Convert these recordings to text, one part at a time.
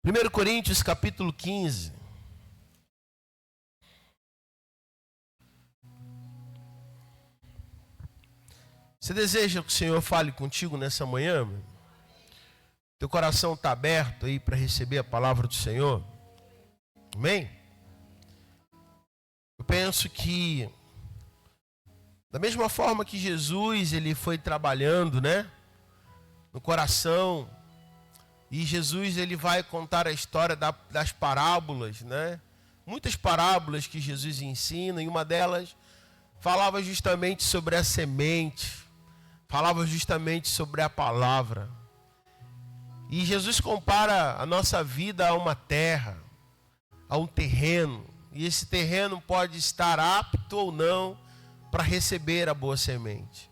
1 Coríntios capítulo 15. Você deseja que o Senhor fale contigo nessa manhã? Meu? Teu coração está aberto aí para receber a palavra do Senhor? Amém? Eu penso que da mesma forma que Jesus ele foi trabalhando, no coração, e Jesus ele vai contar a história das parábolas, Muitas parábolas que Jesus ensina, e uma delas falava justamente sobre a semente, falava justamente sobre a palavra. E Jesus compara a nossa vida a uma terra, a um terreno, e esse terreno pode estar apto ou não para receber a boa semente.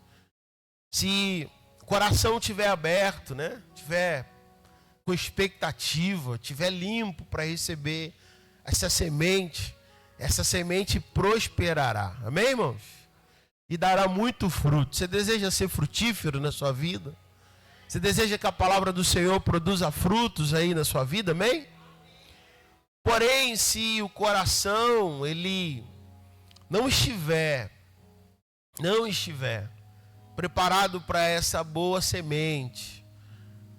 Se o coração estiver aberto, tiver com expectativa, estiver limpo para receber essa semente prosperará. Amém, irmãos? E dará muito fruto. Você deseja ser frutífero na sua vida? Você deseja que a palavra do Senhor produza frutos aí na sua vida? Amém? Porém, se o coração ele não estiver preparado para essa boa semente,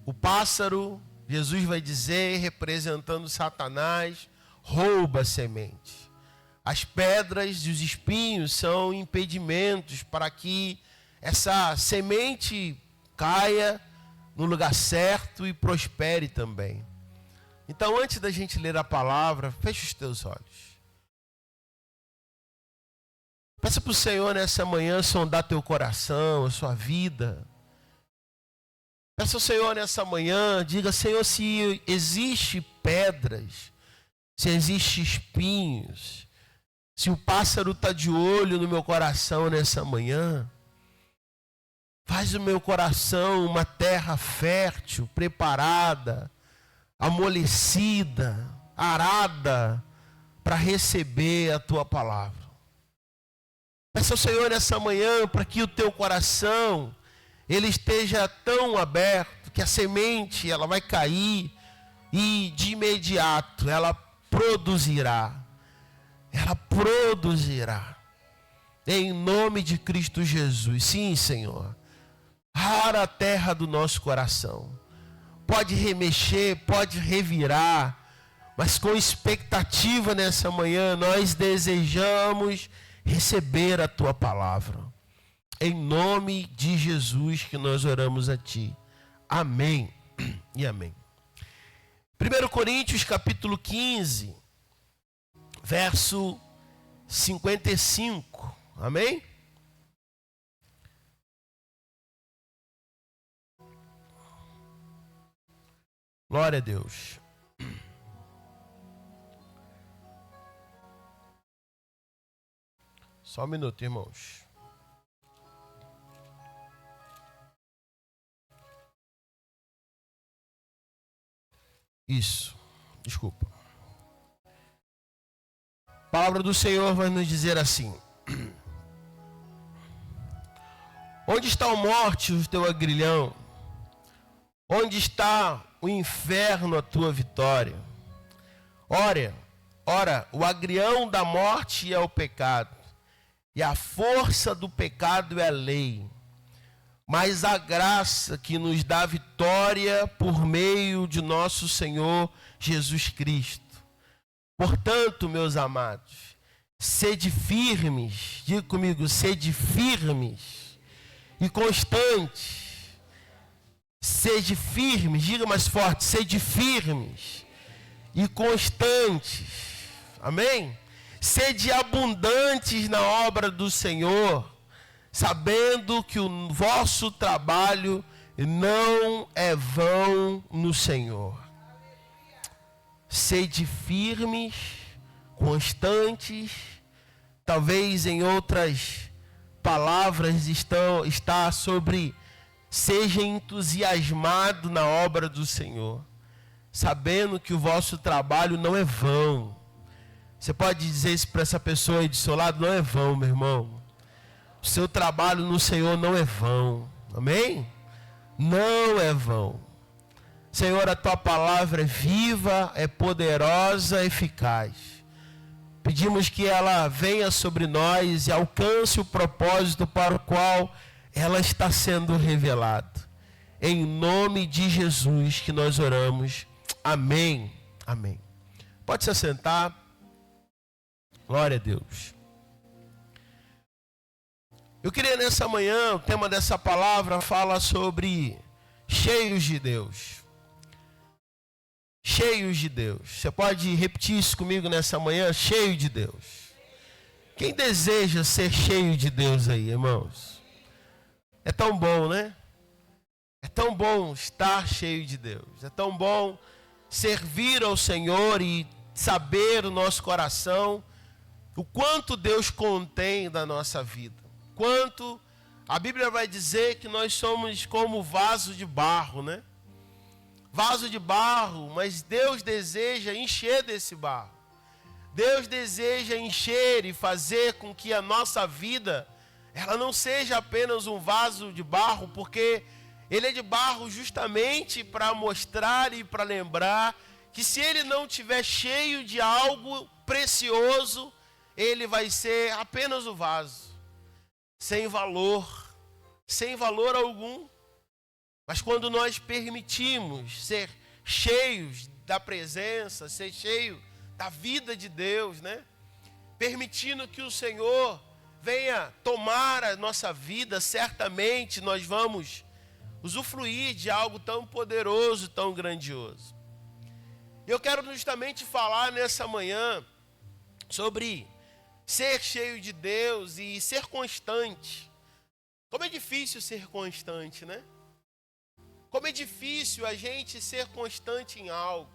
o pássaro, Jesus vai dizer, representando Satanás, rouba a semente. As pedras e os espinhos são impedimentos para que essa semente caia no lugar certo e prospere também. Então, antes da gente ler a palavra, feche os teus olhos. Peça para o Senhor nessa manhã sondar teu coração, a sua vida. Peça ao Senhor nessa manhã, diga, Senhor, se existe pedras, se existe espinhos, se o pássaro está de olho no meu coração nessa manhã, faz o meu coração uma terra fértil, preparada, amolecida, arada, para receber a tua palavra. Peça ao Senhor nessa manhã para que o teu coração ele esteja tão aberto que a semente ela vai cair e de imediato ela produzirá. Ela produzirá. Em nome de Cristo Jesus. Sim, Senhor. Ara a terra do nosso coração. Pode remexer, pode revirar, mas com expectativa nessa manhã nós desejamos receber a tua palavra. Em nome de Jesus que nós oramos a ti. Amém e amém. 1 Coríntios capítulo 15, verso 55. Amém? Glória a Deus. Só um minuto, irmãos. Isso, desculpa. A palavra do Senhor vai nos dizer assim: onde está a morte, o teu agrilhão? Onde está o inferno, a tua vitória? Ora, o agrião da morte é o pecado, e a força do pecado é a lei. Mas a graça que nos dá vitória por meio de nosso Senhor Jesus Cristo. Portanto, meus amados, sede firmes, diga comigo, sede firmes e constantes. Sede firmes, diga mais forte, sede firmes e constantes. Amém? Sede abundantes na obra do Senhor, sabendo que o vosso trabalho não é vão no Senhor. Sede firmes, constantes, talvez em outras palavras está sobre seja entusiasmado na obra do Senhor, sabendo que o vosso trabalho não é vão. Você pode dizer isso para essa pessoa aí do seu lado, não é vão, meu irmão. O seu trabalho no Senhor não é vão. Amém? Não é vão. Senhor, a tua palavra é viva, é poderosa, é eficaz. Pedimos que ela venha sobre nós e alcance o propósito para o qual ela está sendo revelada. Em nome de Jesus que nós oramos. Amém. Amém. Pode se assentar. Glória a Deus. Eu queria nessa manhã, o tema dessa palavra fala sobre cheios de Deus. Cheios de Deus. Você pode repetir isso comigo nessa manhã? Cheio de Deus. Quem deseja ser cheio de Deus aí, irmãos? É tão bom, né? É tão bom estar cheio de Deus. É tão bom servir ao Senhor e saber o nosso coração o quanto Deus contém da nossa vida. Quanto a Bíblia vai dizer que nós somos como vaso de barro, né? Vaso de barro, mas Deus deseja encher desse barro. Deus deseja encher e fazer com que a nossa vida, ela não seja apenas um vaso de barro, porque ele é de barro justamente para mostrar e para lembrar que se ele não estiver cheio de algo precioso, ele vai ser apenas o vaso, sem valor algum. Mas quando nós permitimos ser cheios da presença, ser cheio da vida de Deus, né? Permitindo que o Senhor venha tomar a nossa vida, certamente nós vamos usufruir de algo tão poderoso, tão grandioso. Eu quero justamente falar nessa manhã sobre ser cheio de Deus e ser constante. Como é difícil ser constante, né? Como é difícil a gente ser constante em algo.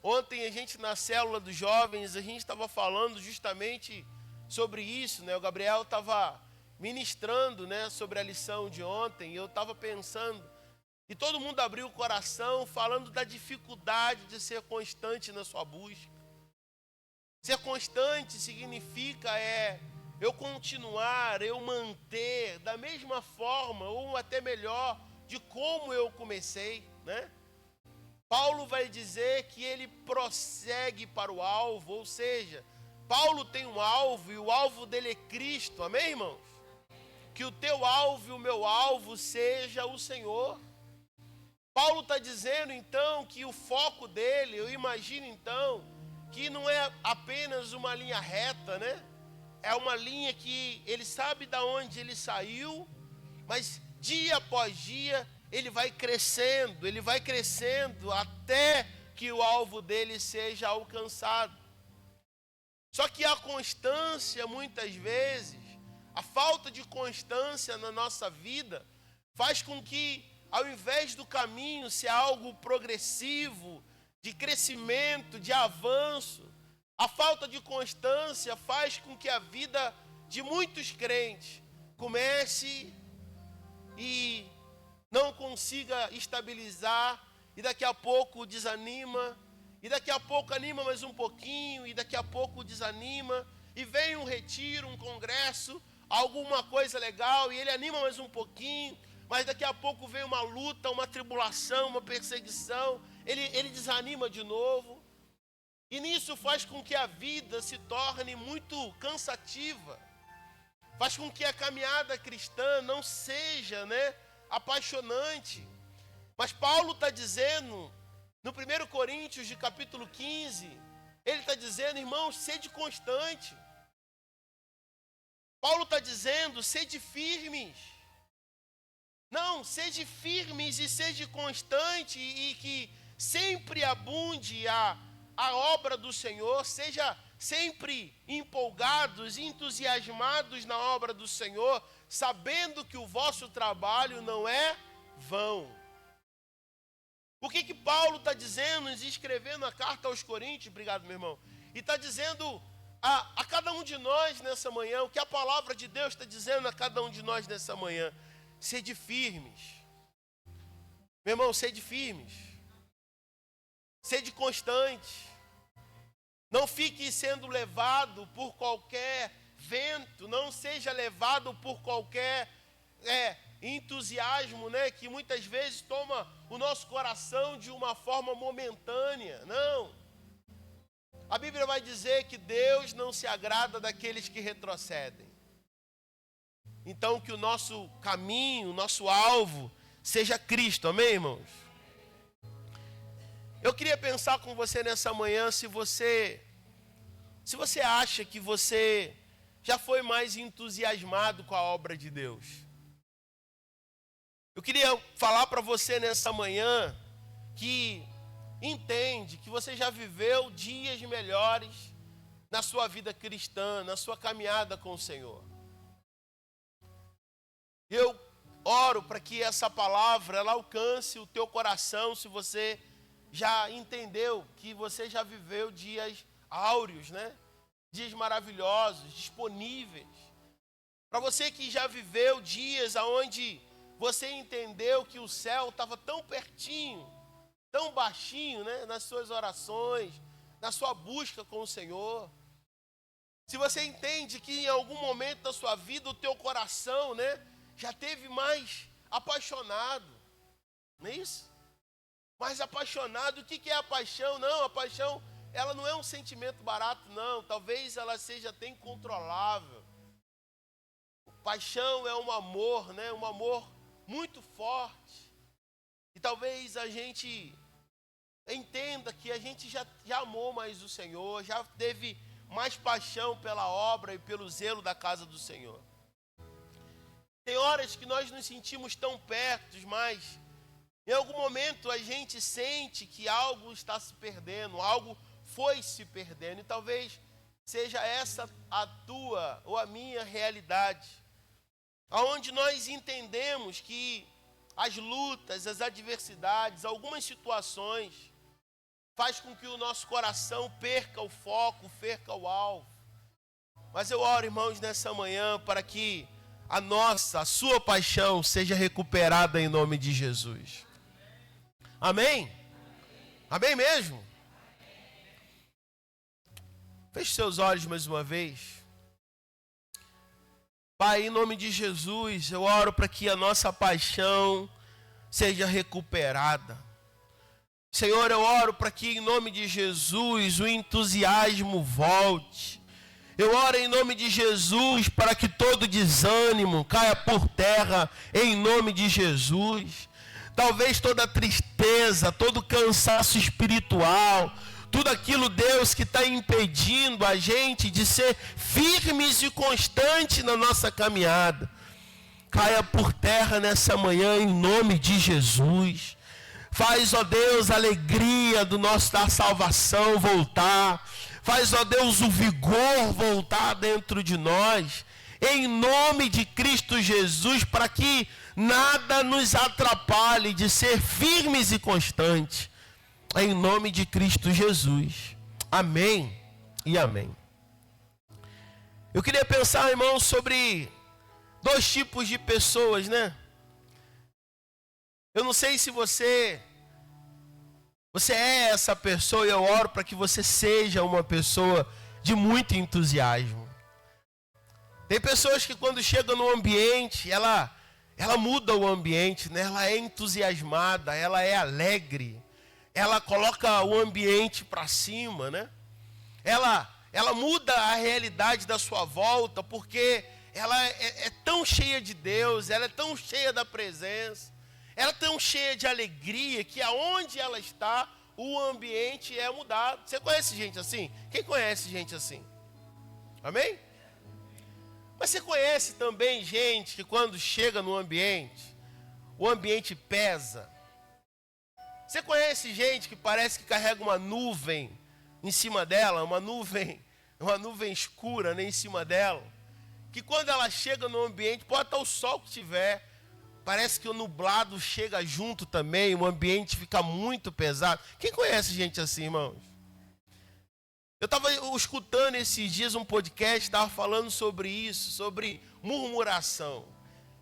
Ontem a gente na célula dos jovens, a gente estava falando justamente sobre isso, né? O Gabriel estava ministrando, né, sobre a lição de ontem, e eu estava pensando, e todo mundo abriu o coração falando da dificuldade de ser constante na sua busca. Ser constante significa eu continuar, eu manter da mesma forma ou até melhor de como eu comecei, né? Paulo vai dizer que ele prossegue para o alvo, ou seja, Paulo tem um alvo e o alvo dele é Cristo, amém, irmãos? Que o teu alvo e o meu alvo seja o Senhor. Paulo está dizendo então que o foco dele, eu imagino então, que não é apenas uma linha reta, né? É uma linha que ele sabe de onde ele saiu, mas dia após dia ele vai crescendo até que o alvo dele seja alcançado. Só que a constância, muitas vezes, a falta de constância na nossa vida faz com que, ao invés do caminho ser algo progressivo, de crescimento, de avanço, a falta de constância faz com que a vida de muitos crentes comece e não consiga estabilizar, e daqui a pouco desanima, e daqui a pouco anima mais um pouquinho, e daqui a pouco desanima, e vem um retiro, um congresso, alguma coisa legal, e ele anima mais um pouquinho, mas daqui a pouco vem uma luta, uma tribulação, uma perseguição, ele desanima de novo. E nisso faz com que a vida se torne muito cansativa. Faz com que a caminhada cristã não seja, né, apaixonante. Mas Paulo está dizendo, no 1 Coríntios de capítulo 15, ele está dizendo, irmãos, sede constante. Paulo está dizendo, sede firmes. Não, sede firmes e sede constante, e que sempre abunde a obra do Senhor, seja sempre empolgados, entusiasmados na obra do Senhor, sabendo que o vosso trabalho não é vão. O que Paulo está dizendo, escrevendo a carta aos Coríntios, obrigado meu irmão, e está dizendo a cada um de nós nessa manhã, o que a palavra de Deus está dizendo a cada um de nós nessa manhã: sede firmes. Meu irmão, sede firmes. Sede constante. Não fique sendo levado por qualquer vento, não seja levado por qualquer entusiasmo, né, que muitas vezes toma o nosso coração de uma forma momentânea. Não. A Bíblia vai dizer que Deus não se agrada daqueles que retrocedem. Então que o nosso caminho, o nosso alvo seja Cristo, amém, irmãos? Eu queria pensar com você nessa manhã se você acha que você já foi mais entusiasmado com a obra de Deus. Eu queria falar para você nessa manhã que entende que você já viveu dias melhores na sua vida cristã, na sua caminhada com o Senhor. Eu oro para que essa palavra ela alcance o teu coração, se você já entendeu que você já viveu dias áureos, né? Dias maravilhosos, disponíveis. Para você que já viveu dias onde você entendeu que o céu estava tão pertinho, tão baixinho, né? Nas suas orações, na sua busca com o Senhor. Se você entende que em algum momento da sua vida o teu coração, né, já teve mais apaixonado, não é isso? Mais apaixonado. O que é a paixão? Não, a paixão, ela não é um sentimento barato, não. Talvez ela seja até incontrolável. Paixão é um amor, né? Um amor muito forte. E talvez a gente entenda que a gente já amou mais o Senhor, já teve mais paixão pela obra e pelo zelo da casa do Senhor. Tem horas que nós nos sentimos tão perto, mas em algum momento a gente sente que algo está se perdendo, algo foi se perdendo. E talvez seja essa a tua ou a minha realidade. Onde nós entendemos que as lutas, as adversidades, algumas situações faz com que o nosso coração perca o foco, perca o alvo. Mas eu oro, irmãos, nessa manhã para que a sua paixão seja recuperada em nome de Jesus. Amém? Amém mesmo? Feche seus olhos mais uma vez. Pai, em nome de Jesus, eu oro para que a nossa paixão seja recuperada. Senhor, eu oro para que em nome de Jesus o entusiasmo volte. Eu oro em nome de Jesus para que todo desânimo caia por terra em nome de Jesus. Talvez toda tristeza, todo cansaço espiritual, tudo aquilo, Deus, que está impedindo a gente de ser firmes e constantes na nossa caminhada, caia por terra nessa manhã em nome de Jesus. Faz, ó Deus, a alegria da salvação voltar. Faz, ó Deus, o vigor voltar dentro de nós. Em nome de Cristo Jesus, para que nada nos atrapalhe de ser firmes e constantes. Em nome de Cristo Jesus. Amém e amém. Eu queria pensar, irmão, sobre dois tipos de pessoas, né? Eu não sei se você é essa pessoa, e eu oro para que você seja uma pessoa de muito entusiasmo. Tem pessoas que quando chegam no ambiente, ela muda o ambiente, né? Ela é entusiasmada, ela é alegre, ela coloca o ambiente para cima, né? Ela muda a realidade da sua volta, porque ela é tão cheia de Deus, ela é tão cheia da presença, ela é tão cheia de alegria, que aonde ela está, o ambiente é mudado. Você conhece gente assim? Quem conhece gente assim? Amém? Mas você conhece também gente que quando chega no ambiente, o ambiente pesa. Você conhece gente que parece que carrega uma nuvem em cima dela, uma nuvem escura, né, em cima dela, que quando ela chega no ambiente, pode estar o sol que tiver, parece que o nublado chega junto também, o ambiente fica muito pesado. Quem conhece gente assim, irmãos? Eu estava escutando esses dias um podcast, estava falando sobre isso, sobre murmuração.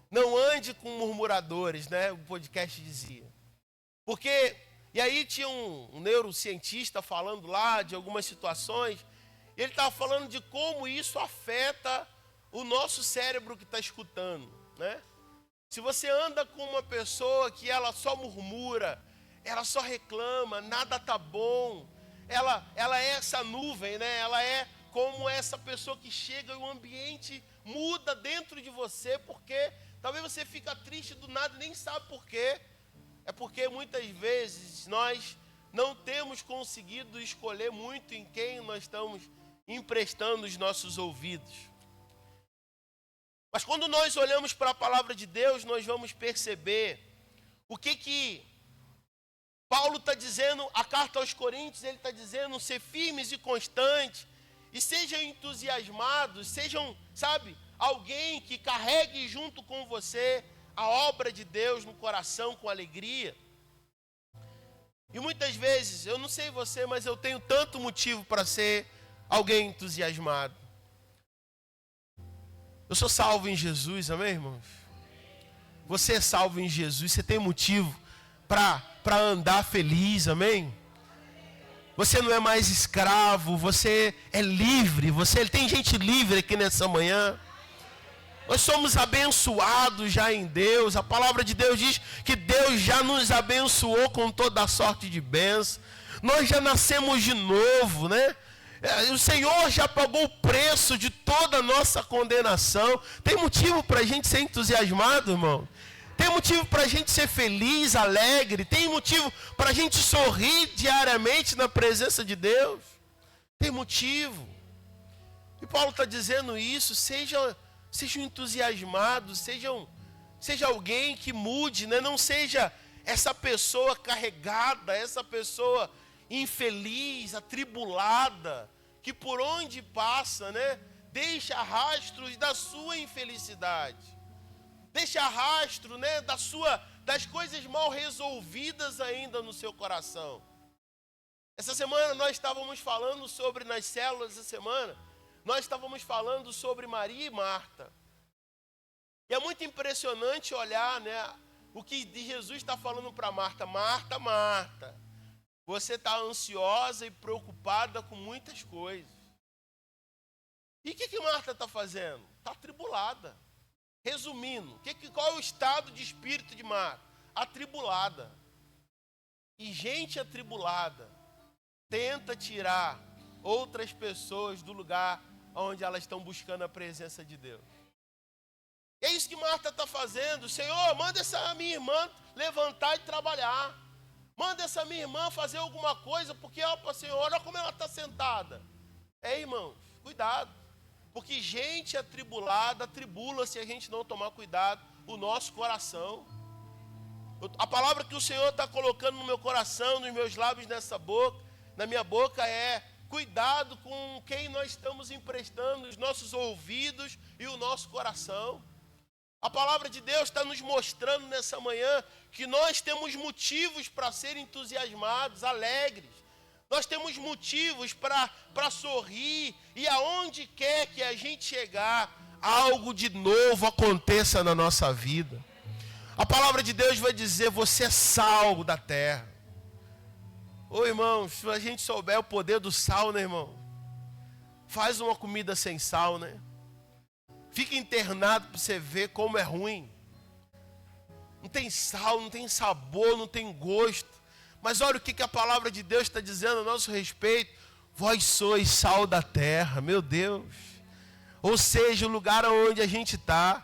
Não ande com murmuradores, né? O podcast dizia. Porque, e aí tinha um neurocientista falando lá de algumas situações, e ele estava falando de como isso afeta o nosso cérebro que está escutando, né? Se você anda com uma pessoa que ela só murmura, ela só reclama, nada tá bom, ela é essa nuvem, né? Ela é como essa pessoa que chega e o ambiente muda dentro de você, porque talvez você fica triste do nada e nem sabe por quê. É porque muitas vezes nós não temos conseguido escolher muito em quem nós estamos emprestando os nossos ouvidos. Mas quando nós olhamos para a palavra de Deus, nós vamos perceber o que Paulo está dizendo, a carta aos Coríntios, ele está dizendo, ser firmes e constantes, e sejam entusiasmados, sejam, alguém que carregue junto com você a obra de Deus no coração com alegria. E muitas vezes, eu não sei você, mas eu tenho tanto motivo para ser alguém entusiasmado. Eu sou salvo em Jesus, amém, irmãos? Você é salvo em Jesus, você tem motivo para andar feliz, amém? Você não é mais escravo, você é livre, tem gente livre aqui nessa manhã. Nós somos abençoados já em Deus. A palavra de Deus diz que Deus já nos abençoou com toda a sorte de bênção. Nós já nascemos de novo, né? O Senhor já pagou o preço de toda a nossa condenação. Tem motivo para a gente ser entusiasmado, irmão? Tem motivo para a gente ser feliz, alegre? Tem motivo para a gente sorrir diariamente na presença de Deus? Tem motivo. E Paulo está dizendo isso, sejam entusiasmados, seja alguém que mude, né? Não seja essa pessoa carregada, essa pessoa infeliz, atribulada, que por onde passa, né, deixa rastros da sua infelicidade, deixa rastro, né, das coisas mal resolvidas ainda no seu coração. Essa semana nós estávamos falando sobre, nas células essa semana, nós estávamos falando sobre Maria e Marta. E é muito impressionante olhar, né, o que Jesus está falando para Marta. Marta, Marta, você está ansiosa e preocupada com muitas coisas. E o que Marta está fazendo? Está atribulada. Resumindo, qual é o estado de espírito de Marta? Atribulada. E gente atribulada tenta tirar outras pessoas do lugar onde elas estão buscando a presença de Deus. E é isso que Marta está fazendo. Senhor, manda essa minha irmã levantar e trabalhar. Manda essa minha irmã fazer alguma coisa, porque, Senhor, olha como ela está sentada. Irmãos, cuidado. Porque gente atribulada, atribula se a gente não tomar cuidado o nosso coração. A palavra que o Senhor está colocando no meu coração, nos meus lábios, na minha boca é: cuidado com quem nós estamos emprestando os nossos ouvidos e o nosso coração. A palavra de Deus está nos mostrando nessa manhã que nós temos motivos para ser entusiasmados, alegres. Nós temos motivos para sorrir, e aonde quer que a gente chegar, algo de novo aconteça na nossa vida. A palavra de Deus vai dizer: você é sal da terra. Ô irmãos, se a gente souber o poder do sal, né, irmão? Faz uma comida sem sal, né? Fica internado para você ver como é ruim. Não tem sal, não tem sabor, não tem gosto. Mas olha o que a palavra de Deus está dizendo a nosso respeito. Vós sois sal da terra, meu Deus. Ou seja, o lugar onde a gente está,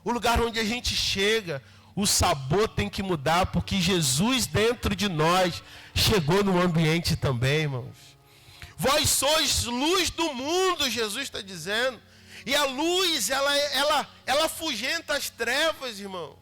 o lugar onde a gente chega, o sabor tem que mudar, porque Jesus dentro de nós chegou no ambiente também, irmãos. Vós sois luz do mundo, Jesus está dizendo. E a luz, ela afugenta as trevas, irmãos.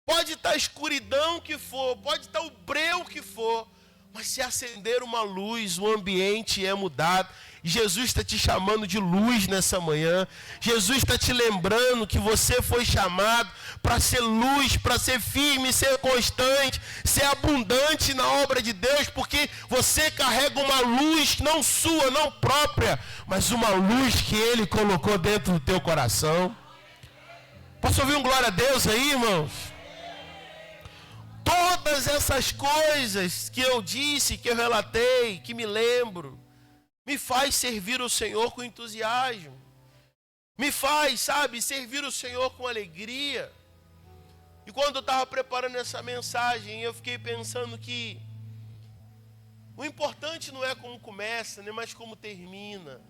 Pode estar a escuridão que for, pode estar o breu que for, mas se acender uma luz, o ambiente é mudado. Jesus está te chamando de luz nessa manhã. Jesus está te lembrando que você foi chamado para ser luz, para ser firme, ser constante, ser abundante na obra de Deus, porque você carrega uma luz não sua, não própria, mas uma luz que Ele colocou dentro do teu coração. Posso ouvir um glória a Deus aí, irmãos? Todas essas coisas que eu disse, que eu relatei, que me lembro, me faz servir o Senhor com entusiasmo. Me faz, servir o Senhor com alegria. E quando eu estava preparando essa mensagem, eu fiquei pensando que o importante não é como começa, nem mais como termina.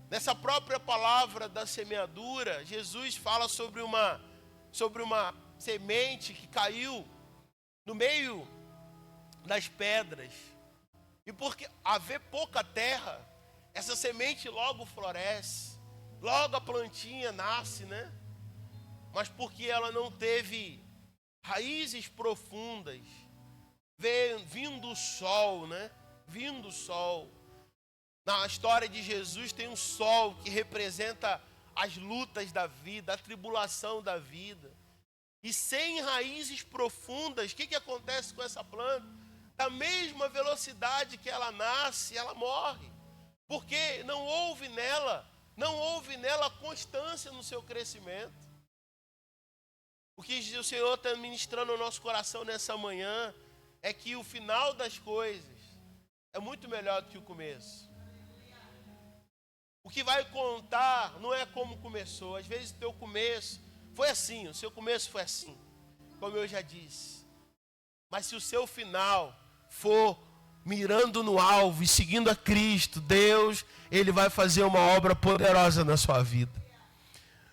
Nessa própria palavra da semeadura, Jesus fala sobre uma semente que caiu no meio das pedras. E porque haver pouca terra, essa semente logo floresce, logo a plantinha nasce, né? Mas porque ela não teve raízes profundas, vindo o sol, né? Vindo o sol. Na história de Jesus tem um sol que representa as lutas da vida, a tribulação da vida. E sem raízes profundas, o que acontece com essa planta? Da mesma velocidade que ela nasce, ela morre. Porque não houve nela constância no seu crescimento. O que o Senhor está ministrando no nosso coração nessa manhã é que o final das coisas é muito melhor do que o começo. O que vai contar não é como começou. Às vezes o teu começo foi assim, o seu começo foi assim, como eu já disse. Mas se o seu final for mirando no alvo e seguindo a Cristo, Deus, Ele vai fazer uma obra poderosa na sua vida.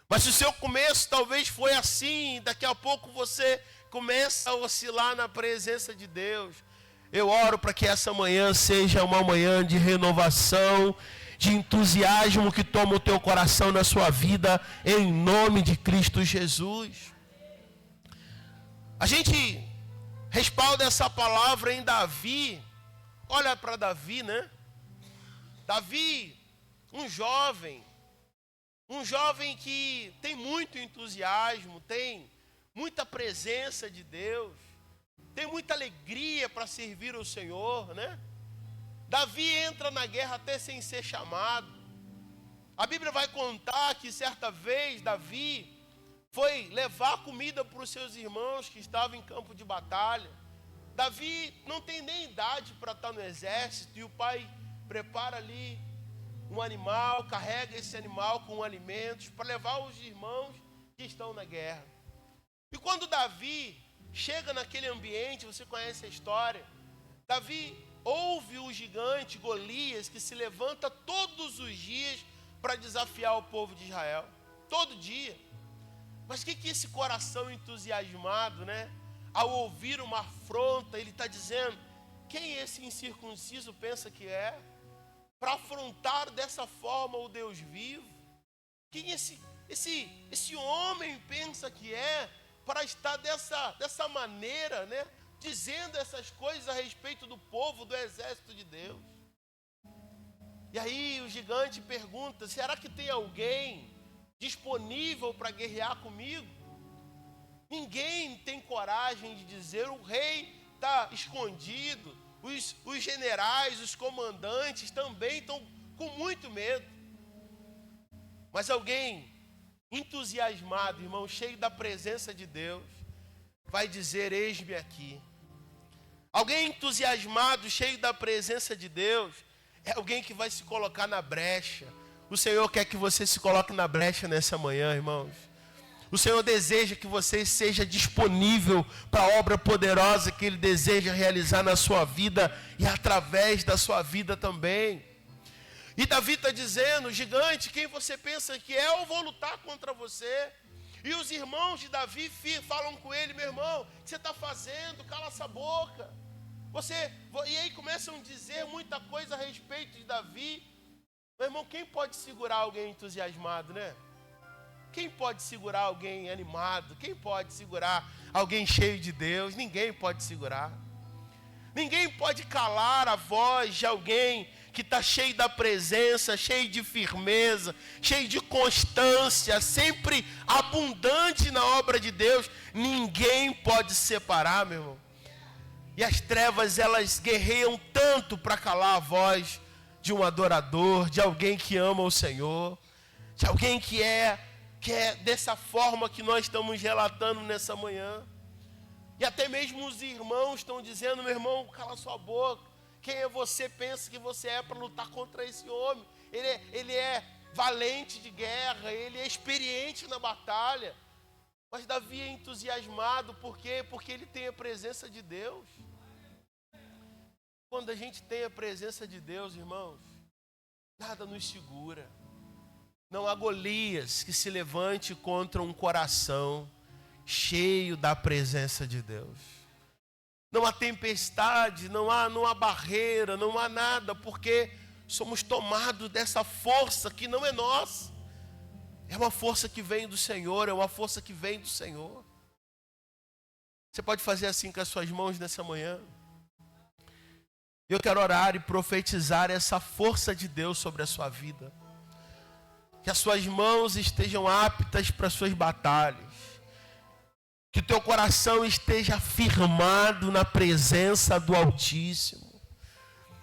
Mas se o seu começo talvez foi assim, daqui a pouco você começa a oscilar na presença de Deus. Eu oro para que essa manhã seja uma manhã de renovação, de entusiasmo que toma o teu coração na sua vida, em nome de Cristo Jesus. A gente respalda essa palavra em Davi. Olha para Davi, né? Davi, um jovem que tem muito entusiasmo, tem muita presença de Deus, tem muita alegria para servir o Senhor, né? Davi entra na guerra até sem ser chamado. A Bíblia vai contar que certa vez Davi foi levar comida para os seus irmãos que estavam em campo de batalha. Davi não tem nem idade para estar no exército, e o pai prepara ali um animal, carrega esse animal com alimentos para levar os irmãos que estão na guerra. E quando Davi chega naquele ambiente, você conhece a história, Davi ouve o gigante Golias que se levanta todos os dias para desafiar o povo de Israel. Todo dia. Mas o que esse coração entusiasmado, né? Ao ouvir uma afronta, ele está dizendo: quem esse incircunciso pensa que é? Para afrontar dessa forma o Deus vivo? Quem esse homem pensa que é? Para estar dessa maneira, né? Dizendo essas coisas a respeito do povo, do exército de Deus. E aí o gigante pergunta: será que tem alguém disponível para guerrear comigo? Ninguém tem coragem de dizer, o rei está escondido, os generais, os comandantes também estão com muito medo. Mas alguém entusiasmado, irmão, cheio da presença de Deus, vai dizer: eis-me aqui. Alguém entusiasmado, cheio da presença de Deus, é alguém que vai se colocar na brecha. O Senhor quer que você se coloque na brecha nessa manhã, irmãos. O Senhor deseja que você seja disponível para a obra poderosa que Ele deseja realizar na sua vida e através da sua vida também. E Davi está dizendo: gigante, quem você pensa que é? Eu vou lutar contra você. E os irmãos de Davi falam com ele: meu irmão, o que você está fazendo? Cala essa boca. E aí começam a dizer muita coisa a respeito de Davi. Meu irmão, quem pode segurar alguém entusiasmado, né? Quem pode segurar alguém animado? Quem pode segurar alguém cheio de Deus? Ninguém pode segurar. Ninguém pode calar a voz de alguém que está cheio da presença, cheio de firmeza, cheio de constância, sempre abundante na obra de Deus. Ninguém pode separar, meu irmão. E as trevas, elas guerreiam tanto para calar a voz de um adorador, de alguém que ama o Senhor, de alguém que é dessa forma que nós estamos relatando nessa manhã. E até mesmo os irmãos estão dizendo: meu irmão, cala sua boca. Quem é você, pensa que você é para lutar contra esse homem? Ele é valente de guerra, ele é experiente na batalha. Mas Davi é entusiasmado, por quê? Porque ele tem a presença de Deus. Quando a gente tem a presença de Deus, irmãos, nada nos segura. Não há Golias que se levante contra um coração cheio da presença de Deus. Não há tempestade, não há barreira, não há nada, porque somos tomados dessa força que não é nossa. É uma força que vem do Senhor, é uma força que vem do Senhor. Você pode fazer assim com as suas mãos nessa manhã. Eu quero orar e profetizar essa força de Deus sobre a sua vida. Que as suas mãos estejam aptas para as suas batalhas. Que o teu coração esteja firmado na presença do Altíssimo.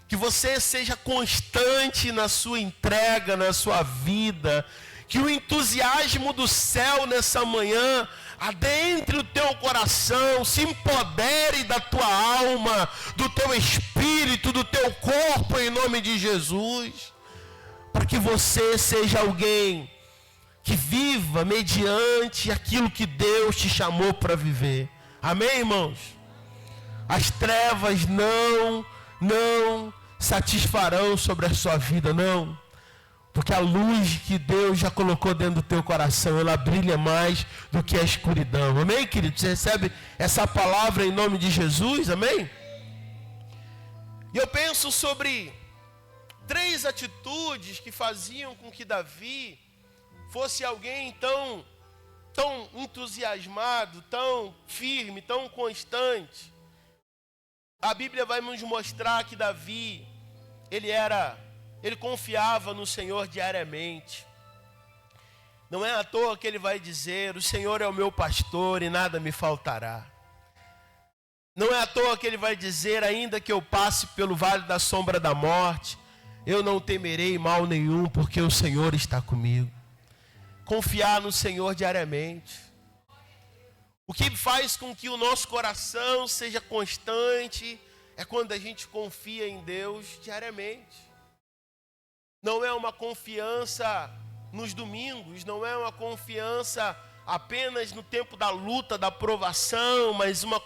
Que você seja constante na sua entrega, na sua vida. Que o entusiasmo do céu nessa manhã adentre o teu coração, se empodere da tua alma, do teu espírito, do teu corpo, em nome de Jesus. Para que você seja alguém que viva mediante aquilo que Deus te chamou para viver. Amém, irmãos? As trevas não satisfarão sobre a sua vida, não. Porque a luz que Deus já colocou dentro do teu coração, ela brilha mais do que a escuridão. Amém, querido? Você recebe essa palavra em nome de Jesus? Amém? E eu penso sobre 3 atitudes que faziam com que Davi fosse alguém tão entusiasmado, tão firme, tão constante. A Bíblia vai nos mostrar que Davi, ele confiava no Senhor diariamente. Não é à toa que ele vai dizer: o Senhor é o meu pastor e nada me faltará. Não é à toa que ele vai dizer: ainda que eu passe pelo vale da sombra da morte, eu não temerei mal nenhum, porque o Senhor está comigo. Confiar no Senhor diariamente. O que faz com que o nosso coração seja constante é quando a gente confia em Deus diariamente. Não é uma confiança nos domingos, não é uma confiança apenas no tempo da luta, da provação, mas uma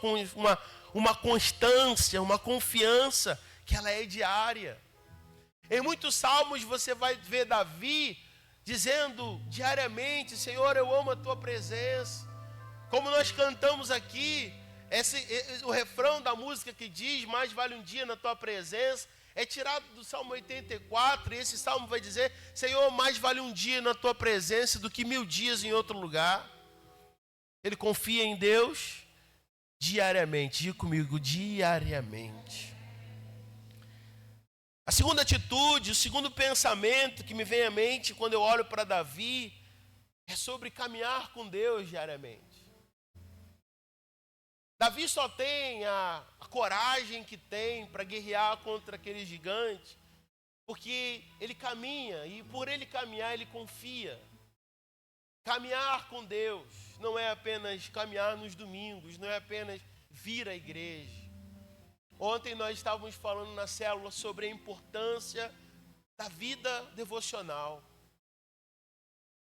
constância, uma confiança que ela é diária. Em muitos salmos você vai ver Davi dizendo diariamente: Senhor, eu amo a tua presença. Como nós cantamos aqui, o refrão da música que diz: mais vale um dia na tua presença, é tirado do Salmo 84, e esse salmo vai dizer: Senhor, mais vale um dia na tua presença do que 1000 dias em outro lugar. Ele confia em Deus diariamente. Diga comigo: diariamente. A segunda atitude, o segundo pensamento que me vem à mente quando eu olho para Davi, é sobre caminhar com Deus diariamente. Davi só tem a coragem que tem para guerrear contra aquele gigante, porque ele caminha, e por ele caminhar, ele confia. Caminhar com Deus não é apenas caminhar nos domingos, não é apenas vir à igreja. Ontem nós estávamos falando na célula sobre a importância da vida devocional.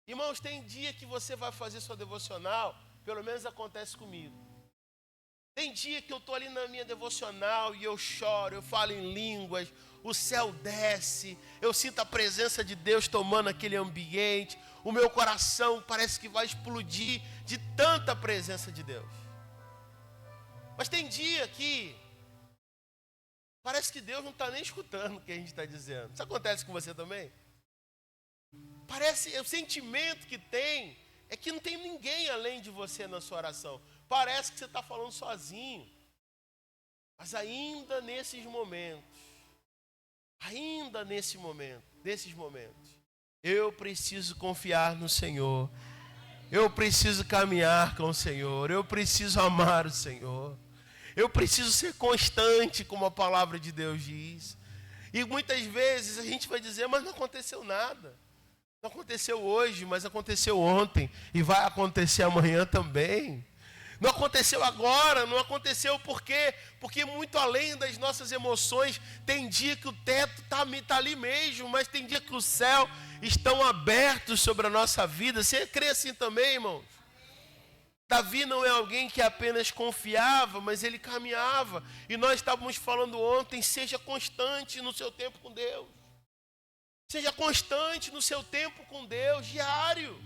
Irmãos, tem dia que você vai fazer sua devocional, pelo menos acontece comigo. Tem dia que eu estou ali na minha devocional e eu choro, eu falo em línguas, o céu desce, eu sinto a presença de Deus tomando aquele ambiente, o meu coração parece que vai explodir de tanta presença de Deus. Mas tem dia que parece que Deus não está nem escutando o que a gente está dizendo. Isso acontece com você também? Parece, o sentimento que tem é que não tem ninguém além de você na sua oração. Parece que você está falando sozinho. Mas ainda nesses momentos, nesses momentos, eu preciso confiar no Senhor. Eu preciso caminhar com o Senhor. Eu preciso amar o Senhor. Eu preciso ser constante, como a palavra de Deus diz. E muitas vezes a gente vai dizer: mas não aconteceu nada. Não aconteceu hoje, mas aconteceu ontem. E vai acontecer amanhã também. Não aconteceu agora, não aconteceu por quê? Porque muito além das nossas emoções, tem dia que o teto está ali mesmo, mas tem dia que o céu estão abertos sobre a nossa vida. Você crê assim também, irmãos? Davi não é alguém que apenas confiava, mas ele caminhava. E nós estávamos falando ontem, seja constante no seu tempo com Deus. Seja constante no seu tempo com Deus, diário.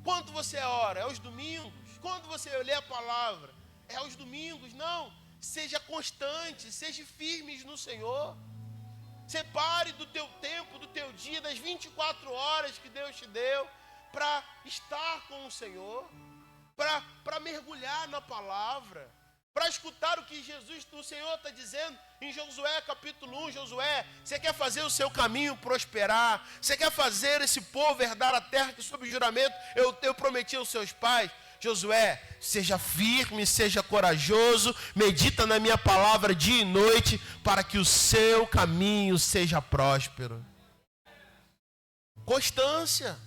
Quando você ora? É aos domingos. Quando você lê a palavra? É aos domingos. Não, seja constante, seja firme no Senhor. Separe do teu tempo, do teu dia, das 24 horas que Deus te deu, para estar com o Senhor, para mergulhar na palavra, para escutar o que Jesus, o Senhor está dizendo em Josué capítulo 1. Josué, você quer fazer o seu caminho prosperar? Você quer fazer esse povo herdar a terra que sob juramento eu prometi aos seus pais? Josué, seja firme, seja corajoso, medita na minha palavra dia e noite, para que o seu caminho seja próspero. Constância.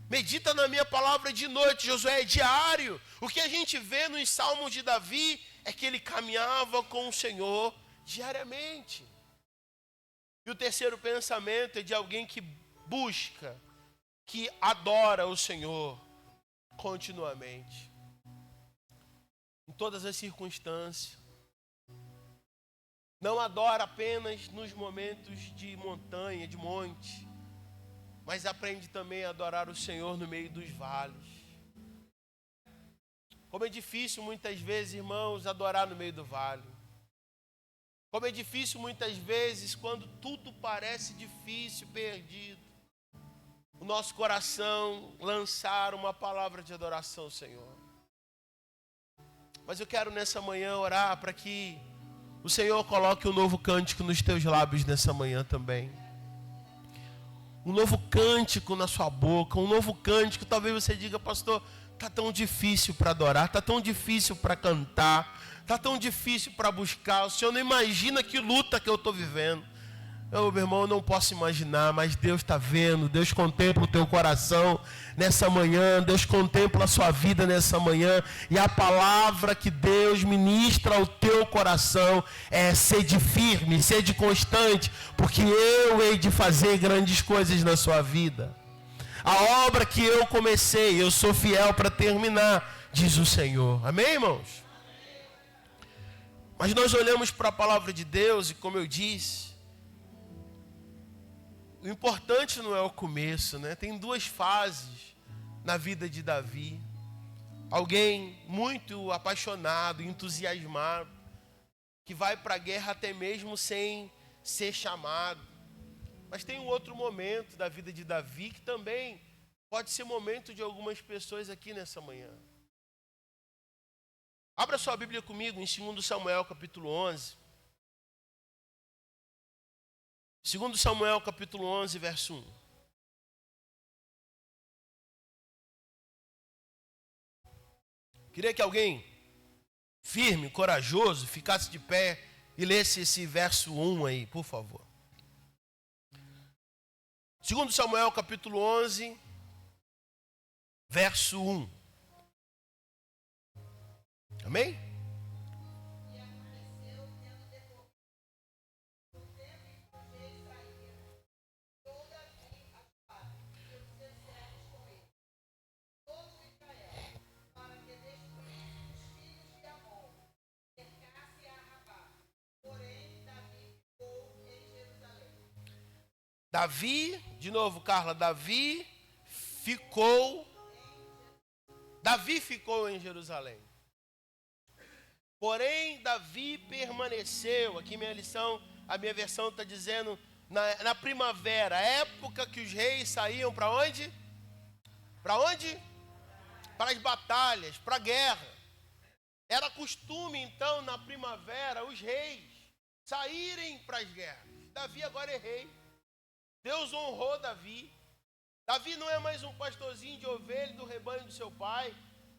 Medita na minha palavra de noite. Josué, é diário. O que a gente vê nos salmos de Davi é que ele caminhava com o Senhor diariamente. E o terceiro pensamento é de alguém que busca, que adora o Senhor continuamente, em todas as circunstâncias. Não adora apenas nos momentos de montanha, de monte, mas aprende também a adorar o Senhor no meio dos vales. Como é difícil muitas vezes, irmãos, adorar no meio do vale. Como é difícil muitas vezes, quando tudo parece difícil, perdido, o nosso coração lançar uma palavra de adoração ao Senhor. Mas eu quero nessa manhã orar para que o Senhor coloque um novo cântico nos teus lábios nessa manhã também. Um novo cântico na sua boca, um novo cântico. Talvez você diga, pastor, está tão difícil para adorar, está tão difícil para cantar, está tão difícil para buscar. O Senhor não imagina que luta que eu estou vivendo. Meu irmão, eu não posso imaginar, mas Deus está vendo. Deus contempla o teu coração nessa manhã. Deus contempla a sua vida nessa manhã. E a palavra que Deus ministra ao teu coração é: sede firme, sede constante, porque eu hei de fazer grandes coisas na sua vida. A obra que eu comecei, eu sou fiel para terminar, diz o Senhor. Amém, irmãos? Mas nós olhamos para a palavra de Deus e, como eu disse, o importante não é o começo, né? Tem duas fases na vida de Davi. Alguém muito apaixonado, entusiasmado, que vai para a guerra até mesmo sem ser chamado. Mas tem um outro momento da vida de Davi que também pode ser momento de algumas pessoas aqui nessa manhã. Abra sua Bíblia comigo em 2 Samuel capítulo 11. 2 Samuel capítulo 11, verso 1. Queria que alguém firme, corajoso, ficasse de pé e lesse esse verso 1 aí, por favor. 2 Samuel capítulo 11, verso 1. Amém? Davi, de novo, Carla, Davi ficou em Jerusalém. Porém, Davi permaneceu. Aqui minha lição, a minha versão está dizendo, na primavera, época que os reis saíam para onde? Para onde? Para as batalhas, para a guerra. Era costume, então, na primavera, os reis saírem para as guerras. Davi agora é rei. Deus honrou Davi. Davi não é mais um pastorzinho de ovelha do rebanho do seu pai,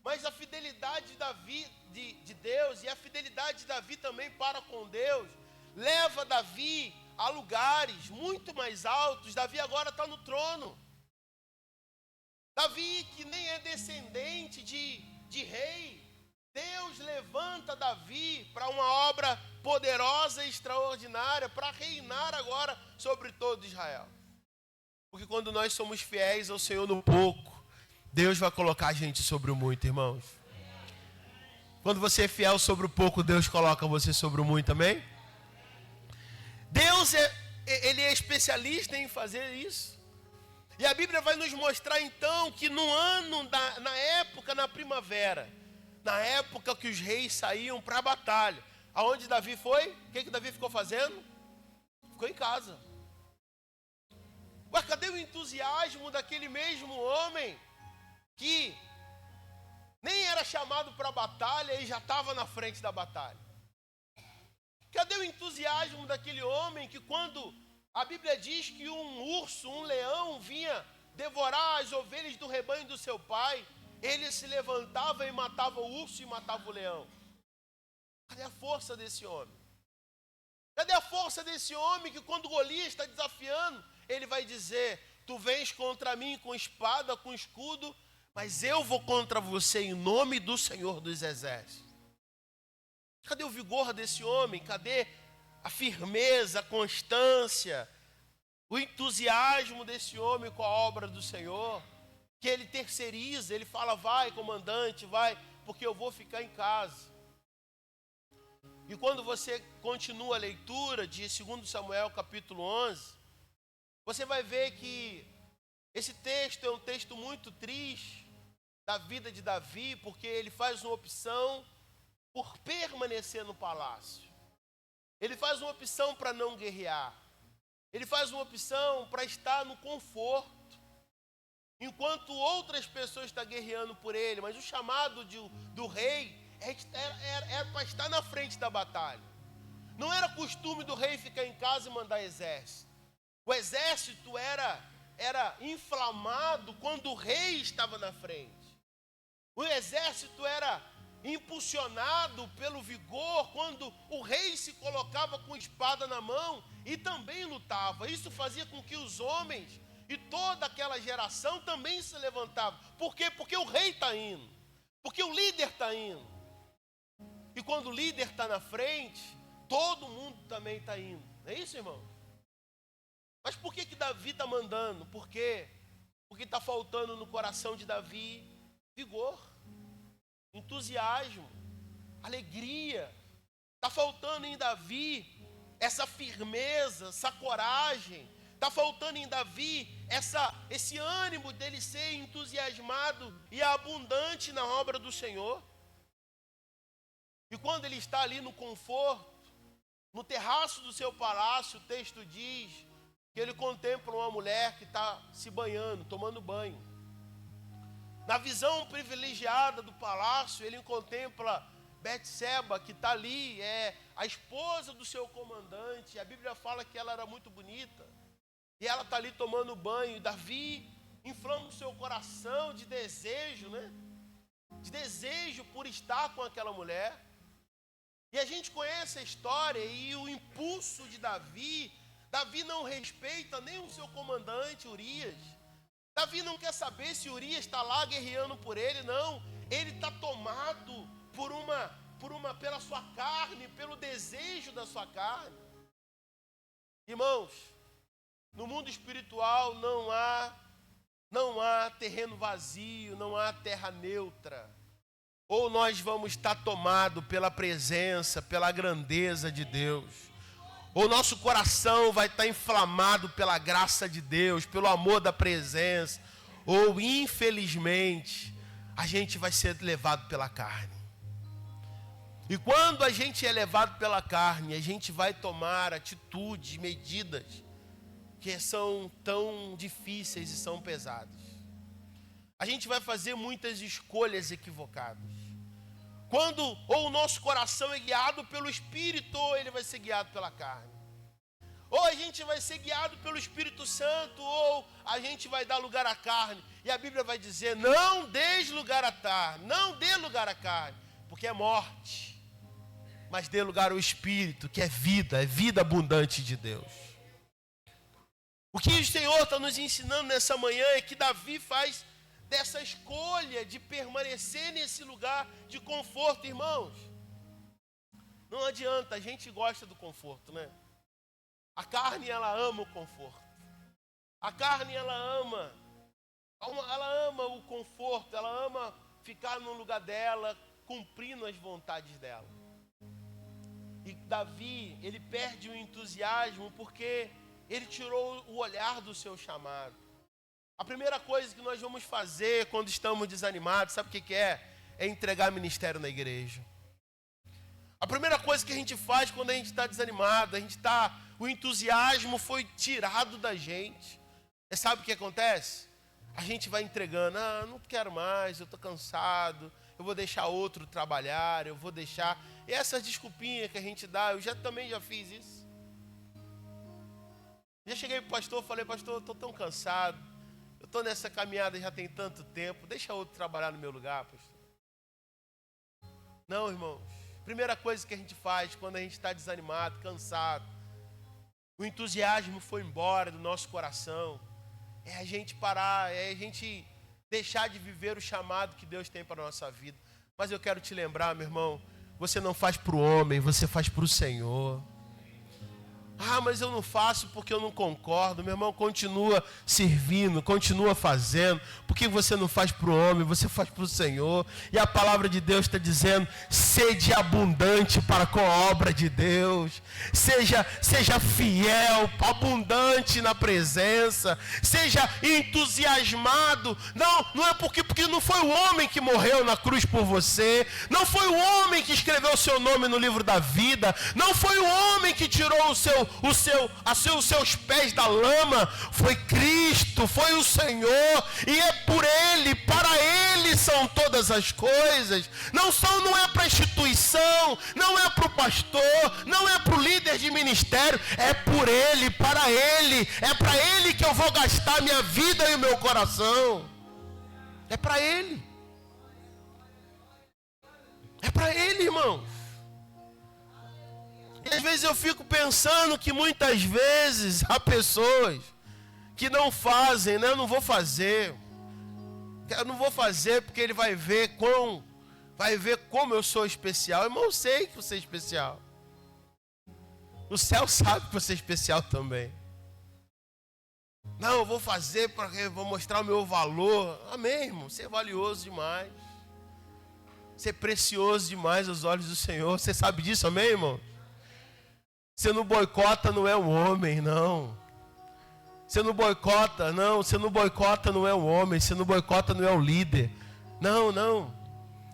mas a fidelidade de Davi, de Deus, e a fidelidade de Davi também para com Deus, leva Davi a lugares muito mais altos. Davi agora está no trono. Davi, que nem é descendente de rei, Deus levanta Davi para uma obra poderosa e extraordinária, para reinar agora sobre todo Israel. Porque quando nós somos fiéis ao Senhor no pouco, Deus vai colocar a gente sobre o muito, irmãos. Quando você é fiel sobre o pouco, Deus coloca você sobre o muito, amém? Deus ele é especialista em fazer isso. E a Bíblia vai nos mostrar então que no ano, na época, na primavera, na época que os reis saíam para a batalha, aonde Davi foi? O que Davi ficou fazendo? Ficou em casa. Mas cadê o entusiasmo daquele mesmo homem que nem era chamado para a batalha e já estava na frente da batalha? Cadê o entusiasmo daquele homem que quando a Bíblia diz que um urso, um leão vinha devorar as ovelhas do rebanho do seu pai, ele se levantava e matava o urso e matava o leão? Cadê a força desse homem? Cadê a força desse homem que quando Golias está desafiando, ele vai dizer: tu vens contra mim com espada, com escudo, mas eu vou contra você em nome do Senhor dos Exércitos. Cadê o vigor desse homem? Cadê a firmeza, a constância, o entusiasmo desse homem com a obra do Senhor? Que ele terceiriza, ele fala: vai comandante, vai, porque eu vou ficar em casa. E quando você continua a leitura de 2 Samuel capítulo 11, você vai ver que esse texto é um texto muito triste da vida de Davi, porque ele faz uma opção por permanecer no palácio. Ele faz uma opção para não guerrear. Ele faz uma opção para estar no conforto, enquanto outras pessoas estão guerreando por ele. Mas o chamado do rei era para estar na frente da batalha. Não era costume do rei ficar em casa e mandar exército. O exército era inflamado quando o rei estava na frente. O exército era impulsionado pelo vigor quando o rei se colocava com espada na mão e também lutava. Isso fazia com que os homens e toda aquela geração também se levantavam. Por quê? Porque o rei está indo. Porque o líder está indo. E quando o líder está na frente, todo mundo também está indo. Não é isso, irmão? Mas por que Davi está mandando? Por quê? Porque está faltando no coração de Davi vigor, entusiasmo, alegria. Está faltando em Davi essa firmeza, essa coragem. Está faltando em Davi esse ânimo dele ser entusiasmado e abundante na obra do Senhor. E quando ele está ali no conforto, no terraço do seu palácio, o texto diz que ele contempla uma mulher que está se banhando, tomando banho. Na visão privilegiada do palácio, ele contempla Betseba, que está ali, é a esposa do seu comandante. A Bíblia fala que ela era muito bonita. E ela está ali tomando banho. E Davi inflama o seu coração de desejo, né? De desejo por estar com aquela mulher. E a gente conhece a história e o impulso de Davi. Davi não respeita nem o seu comandante, Urias. Davi não quer saber se Urias está lá guerreando por ele, não. Ele está tomado pela sua carne, pelo desejo da sua carne. Irmãos, no mundo espiritual não há terreno vazio, não há terra neutra. Ou nós vamos estar tomados pela presença, pela grandeza de Deus. Ou nosso coração vai estar inflamado pela graça de Deus, pelo amor da presença. Ou, infelizmente, a gente vai ser levado pela carne. E quando a gente é levado pela carne, a gente vai tomar atitudes, medidas que são tão difíceis e são pesadas. A gente vai fazer muitas escolhas equivocadas. Quando ou o nosso coração é guiado pelo Espírito, ou ele vai ser guiado pela carne. Ou a gente vai ser guiado pelo Espírito Santo, ou a gente vai dar lugar à carne. E a Bíblia vai dizer: não dê lugar à carne, não dê lugar à carne, porque é morte. Mas dê lugar ao Espírito, que é vida abundante de Deus. O que o Senhor está nos ensinando nessa manhã é que Davi faz dessa escolha de permanecer nesse lugar de conforto, irmãos. Não adianta, a gente gosta do conforto, né? A carne, ela ama o conforto. A carne, ela ama o conforto, ela ama ficar no lugar dela, cumprindo as vontades dela. E Davi, ele perde o entusiasmo porque ele tirou o olhar do seu chamado. A primeira coisa que nós vamos fazer quando estamos desanimados, sabe o que é? É entregar ministério na igreja. A primeira coisa que a gente faz quando a gente está desanimado, o entusiasmo foi tirado da gente. E sabe o que acontece? A gente vai entregando, não quero mais, eu estou cansado, eu vou deixar outro trabalhar, eu vou deixar... E essas desculpinhas que a gente dá, eu também já fiz isso. Já cheguei para o pastor, falei, pastor, eu estou tão cansado, eu estou nessa caminhada já tem tanto tempo, deixa outro trabalhar no meu lugar, pastor. Não, irmãos. Primeira coisa que a gente faz quando a gente está desanimado, cansado, o entusiasmo foi embora do nosso coração, é a gente parar, é a gente deixar de viver o chamado que Deus tem para a nossa vida. Mas eu quero te lembrar, meu irmão, você não faz para o homem, você faz para o Senhor. Mas eu não faço porque eu não concordo. Meu irmão, continua servindo, continua fazendo. Por que você não faz para o homem, você faz para o Senhor? E a palavra de Deus está dizendo, sede abundante para com a obra de Deus. Seja fiel, abundante na presença. Seja entusiasmado. Não é porque não foi o homem que morreu na cruz por você. Não foi o homem que escreveu o seu nome no livro da vida. Não foi o homem que tirou os seus pés da lama. Foi Cristo, foi o Senhor, e é por Ele, para Ele são todas as coisas. Não é para a instituição, não é para o pastor, não é para o líder de ministério, é por Ele, para Ele, é para Ele que eu vou gastar minha vida e o meu coração. É para Ele. É para Ele, irmão. E às vezes eu fico pensando que muitas vezes há pessoas que não fazem, né? Eu não vou fazer porque ele vai ver como eu sou especial. Irmão, eu sei que você é especial. O céu sabe que você é especial também. Não, eu vou fazer porque vou mostrar o meu valor. Amém, irmão, você é valioso demais. Você é precioso demais aos olhos do Senhor. Você sabe disso, amém, irmão? Você não boicota, não é um homem, não. Você não boicota, não é um homem. Você não boicota, não é um líder. Não.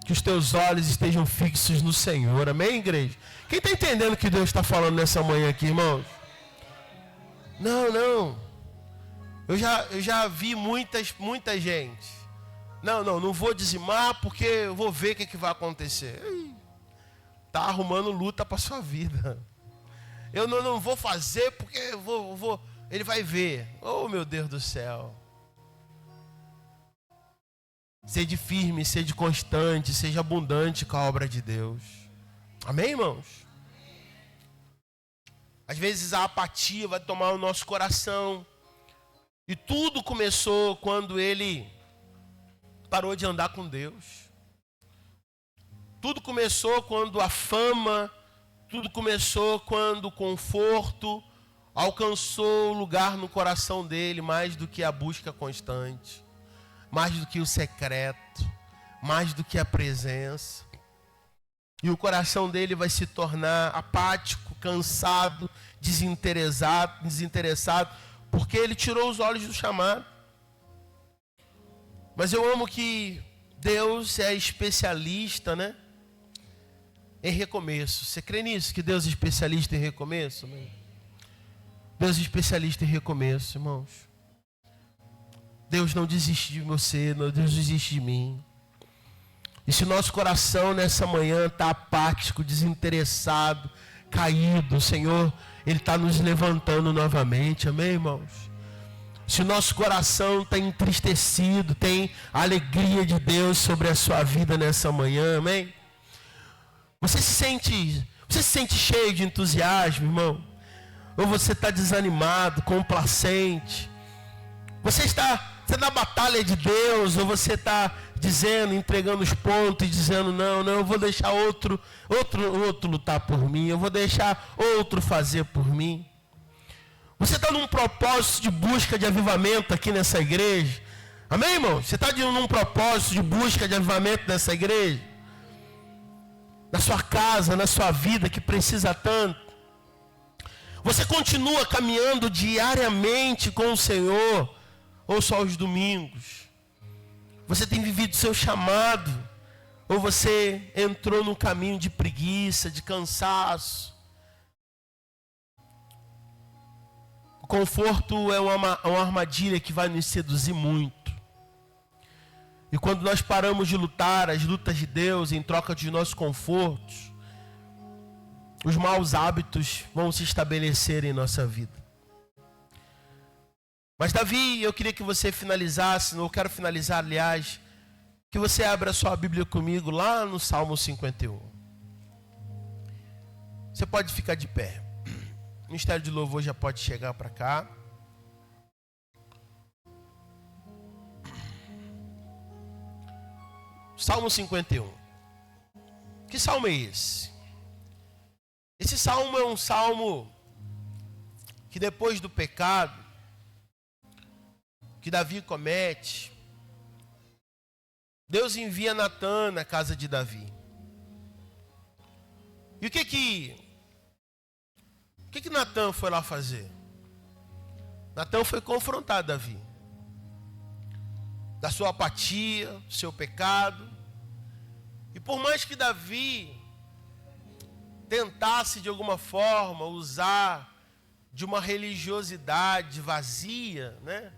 Que os teus olhos estejam fixos no Senhor, amém, igreja? Quem está entendendo o que Deus está falando nessa manhã aqui, irmãos? Não. Eu já vi muita gente. Não vou dizimar porque eu vou ver o que vai acontecer. Está arrumando luta para a sua vida. Eu não vou fazer porque eu vou, ele vai ver. Oh, meu Deus do céu. Sede firme, sede constante, seja abundante com a obra de Deus. Amém, irmãos? Às vezes a apatia vai tomar o nosso coração. E tudo começou quando ele parou de andar com Deus. Tudo começou quando a fama... Tudo começou quando o conforto alcançou lugar no coração dele, mais do que a busca constante, mais do que o secreto, mais do que a presença. E o coração dele vai se tornar apático, cansado, desinteressado, porque ele tirou os olhos do chamado. Mas eu amo que Deus é especialista, né? Em recomeço. Você crê nisso? Que Deus é especialista em recomeço? Amém? Deus é especialista em recomeço, irmãos. Deus não desiste de você, Deus não desiste de mim. E se o nosso coração nessa manhã está apático, desinteressado, caído, o Senhor, Ele está nos levantando novamente, amém, irmãos? Se o nosso coração está entristecido, tem a alegria de Deus sobre a sua vida nessa manhã, amém? Você se sente cheio de entusiasmo, irmão? Ou você está desanimado, complacente? Você está na batalha de Deus, ou você está dizendo, entregando os pontos e dizendo, não, eu vou deixar outro lutar por mim, eu vou deixar outro fazer por mim. Você está num propósito de busca de avivamento aqui nessa igreja? Amém, irmão? Você está num propósito de busca de avivamento nessa igreja? na sua casa, na sua vida, que precisa tanto? Você continua caminhando diariamente com o Senhor, ou só aos domingos? Você tem vivido seu chamado, ou você entrou num caminho de preguiça, de cansaço? O conforto é uma armadilha que vai nos seduzir muito. E quando nós paramos de lutar as lutas de Deus em troca de nossos confortos, os maus hábitos vão se estabelecer em nossa vida. Mas Davi, eu queria que você finalizasse, eu quero finalizar, aliás, que você abra a sua Bíblia comigo lá no Salmo 51. Você pode ficar de pé. O Ministério de Louvor já pode chegar para cá. Salmo 51. Que salmo é esse? Esse salmo é um salmo que depois do pecado que Davi comete, Deus envia Natã na casa de Davi. E o que Natã foi lá fazer? Natã foi confrontar Davi da sua apatia, do seu pecado. E por mais que Davi tentasse de alguma forma usar de uma religiosidade vazia, né?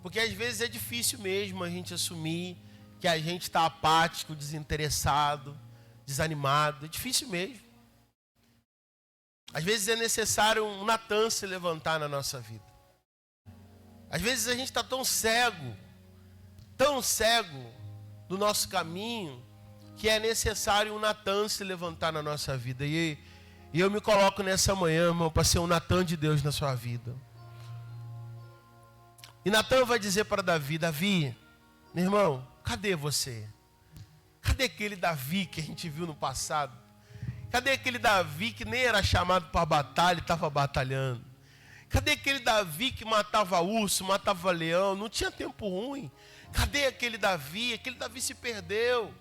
Porque às vezes é difícil mesmo a gente assumir que a gente está apático, desinteressado, desanimado. É difícil mesmo. Às vezes é necessário um Natã se levantar na nossa vida. Às vezes a gente está tão cego do nosso caminho, que é necessário um Natã se levantar na nossa vida. E eu me coloco nessa manhã, irmão, para ser um Natã de Deus na sua vida. E Natã vai dizer para Davi: Davi, meu irmão, cadê você? Cadê aquele Davi que a gente viu no passado? Cadê aquele Davi que nem era chamado para batalha e estava batalhando? Cadê aquele Davi que matava urso, matava leão, não tinha tempo ruim? Cadê aquele Davi? Aquele Davi se perdeu.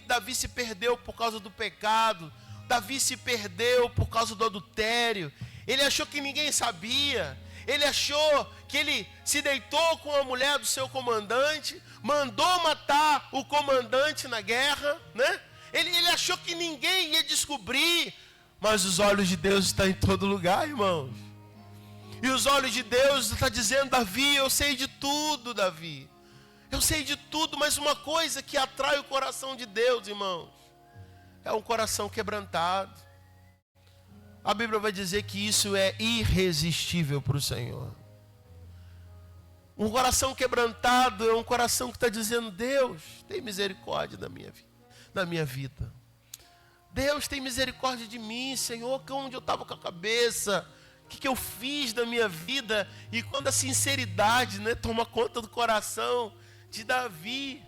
Davi se perdeu por causa do pecado. Davi se perdeu por causa do adultério. Ele achou que ninguém sabia. Ele achou que ele se deitou com a mulher do seu comandante, mandou matar o comandante na guerra, né? Ele achou que ninguém ia descobrir. Mas os olhos de Deus estão em todo lugar, irmãos. E os olhos de Deus estão dizendo: Davi, eu sei de tudo, Davi. Eu sei de tudo, mas uma coisa que atrai o coração de Deus, irmãos, é um coração quebrantado. A Bíblia vai dizer que isso é irresistível para o Senhor. Um coração quebrantado é um coração que está dizendo: Deus, tem misericórdia da minha vida. Deus, tem misericórdia de mim, Senhor, que onde eu estava com a cabeça, o que eu fiz da minha vida. E quando a sinceridade, né, toma conta do coração de Davi,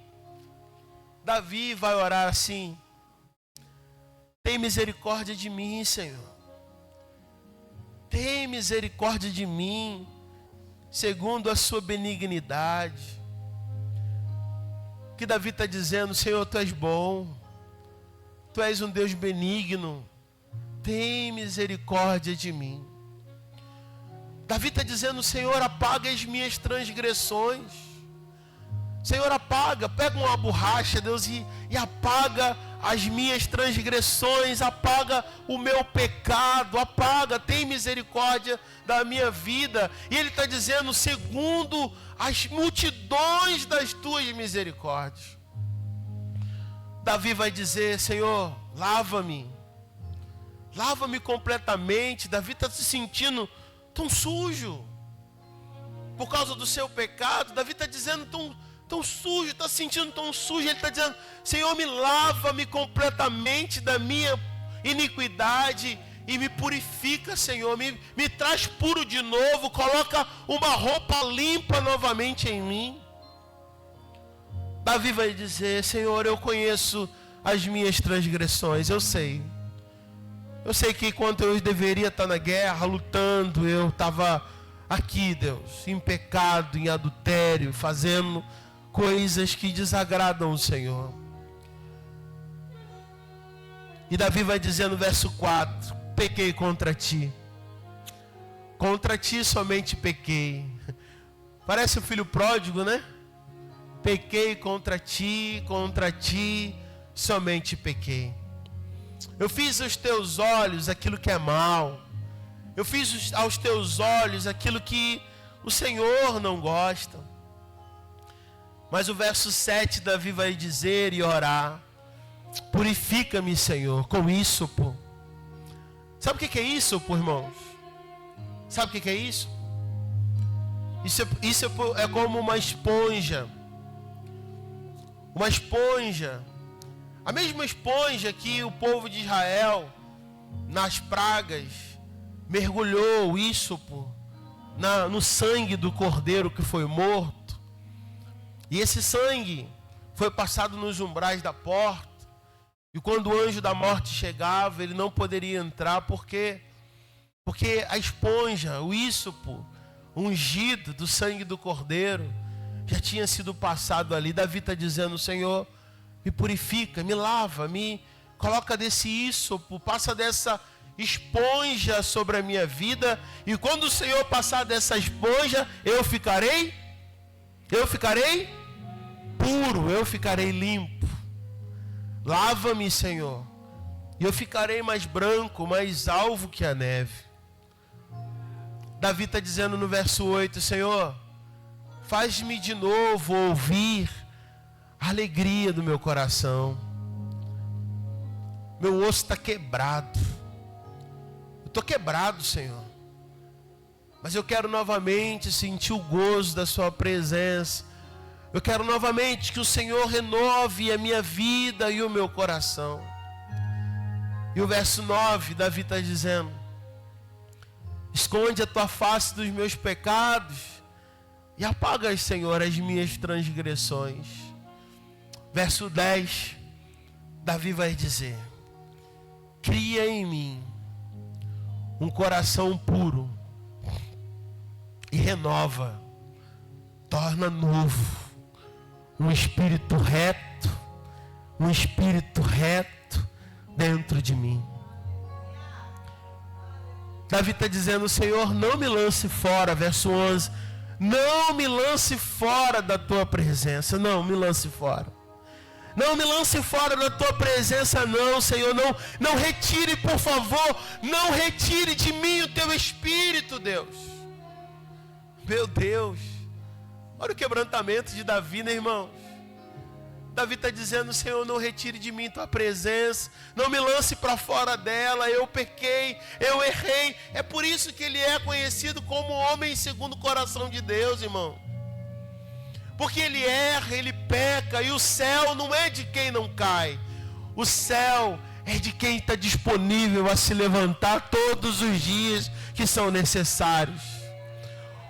Davi vai orar assim: tem misericórdia de mim, Senhor. Tem misericórdia de mim, segundo a sua benignidade. Que Davi está dizendo: Senhor, Tu és bom, Tu és um Deus benigno, tem misericórdia de mim. Davi está dizendo: Senhor, apaga as minhas transgressões. Senhor, pega uma borracha, Deus, e apaga as minhas transgressões, apaga o meu pecado, tem misericórdia da minha vida. E ele está dizendo: segundo as multidões das tuas misericórdias. Davi vai dizer: Senhor, lava-me completamente. Davi está se sentindo tão sujo por causa do seu pecado. Davi está dizendo tão sujo, está se sentindo tão sujo. Ele está dizendo: Senhor, lava-me completamente da minha iniquidade e me purifica, Senhor, me traz puro de novo, coloca uma roupa limpa novamente em mim. Davi vai dizer: Senhor, eu conheço as minhas transgressões, eu sei que enquanto eu deveria estar na guerra, lutando, eu estava aqui, Deus, em pecado, em adultério, fazendo coisas que desagradam o Senhor. E Davi vai dizer no verso 4: pequei contra ti. Contra ti somente pequei. Parece o filho pródigo, né? Pequei contra ti somente pequei. Eu fiz aos teus olhos aquilo que é mal. Eu fiz aos teus olhos aquilo que o Senhor não gosta. Mas o verso 7, Davi vai dizer e orar: purifica-me, Senhor, com ísopo. Sabe o que é ísopo, irmãos? Sabe o que é isso? Ísopo é como uma esponja. Uma esponja. A mesma esponja que o povo de Israel, nas pragas, mergulhou o ísopo no sangue do cordeiro que foi morto. E esse sangue foi passado nos umbrais da porta. E quando o anjo da morte chegava, ele não poderia entrar, porque a esponja, o ísopo, ungido do sangue do cordeiro, já tinha sido passado ali. Davi está dizendo: Senhor, me purifica, me lava, me coloca desse ísopo, passa dessa esponja sobre a minha vida. E quando o Senhor passar dessa esponja, eu ficarei puro, eu ficarei limpo. Lava-me, Senhor, e eu ficarei mais branco, mais alvo que a neve. Davi está dizendo no verso 8: Senhor, faz-me de novo ouvir a alegria do meu coração. Meu osso está quebrado. Eu estou quebrado, Senhor. Mas eu quero novamente sentir o gozo da sua presença. Eu quero novamente que o Senhor renove a minha vida e o meu coração. E o verso 9, Davi está dizendo: esconde a tua face dos meus pecados e apaga, Senhor, as minhas transgressões. Verso 10, Davi vai dizer: cria em mim um coração puro e renova, torna novo um espírito reto dentro de mim. Davi está dizendo: Senhor, não me lance fora. Verso 11: não me lance fora da tua presença. Não me lance fora. Não me lance fora da tua presença, não, Senhor. Não retire, por favor. Não retire de mim o teu espírito, Deus. Meu Deus. Olha o quebrantamento de Davi, né, irmãos? Davi está dizendo: Senhor, não retire de mim tua presença, não me lance para fora dela. Eu pequei, eu errei. É por isso que ele é conhecido como homem segundo o coração de Deus, irmão. Porque ele erra, ele peca, e o céu não é de quem não cai. O céu é de quem está disponível a se levantar todos os dias que são necessários.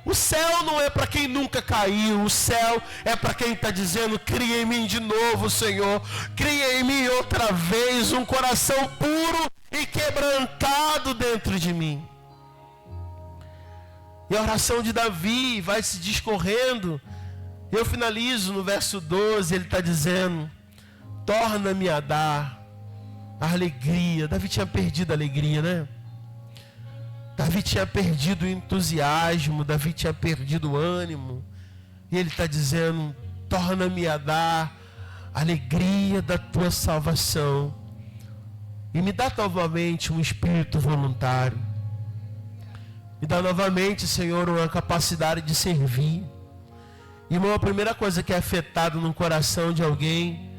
O céu não é para quem nunca caiu. O céu é para quem está dizendo: cria em mim de novo, Senhor. Cria em mim outra vez um coração puro e quebrantado dentro de mim. E a oração de Davi vai se discorrendo. Eu finalizo no verso 12. Ele está dizendo: torna-me a dar a alegria. Davi tinha perdido a alegria, né? Davi tinha perdido o entusiasmo, Davi tinha perdido o ânimo. E ele está dizendo: torna-me a dar a alegria da tua salvação. E me dá novamente um espírito voluntário. Me dá novamente, Senhor, uma capacidade de servir. Irmão, a primeira coisa que é afetada no coração de alguém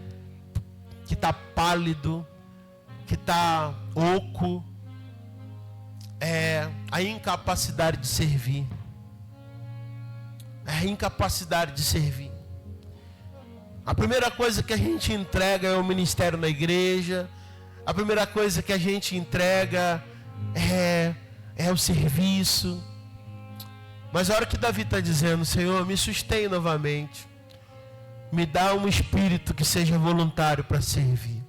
que está pálido, que está oco, é a incapacidade de servir. É a incapacidade de servir. A primeira coisa que a gente entrega é o ministério na igreja. A primeira coisa que a gente entrega é o serviço. Mas a hora que Davi está dizendo: Senhor, me sustém novamente. Me dá um espírito que seja voluntário para servir.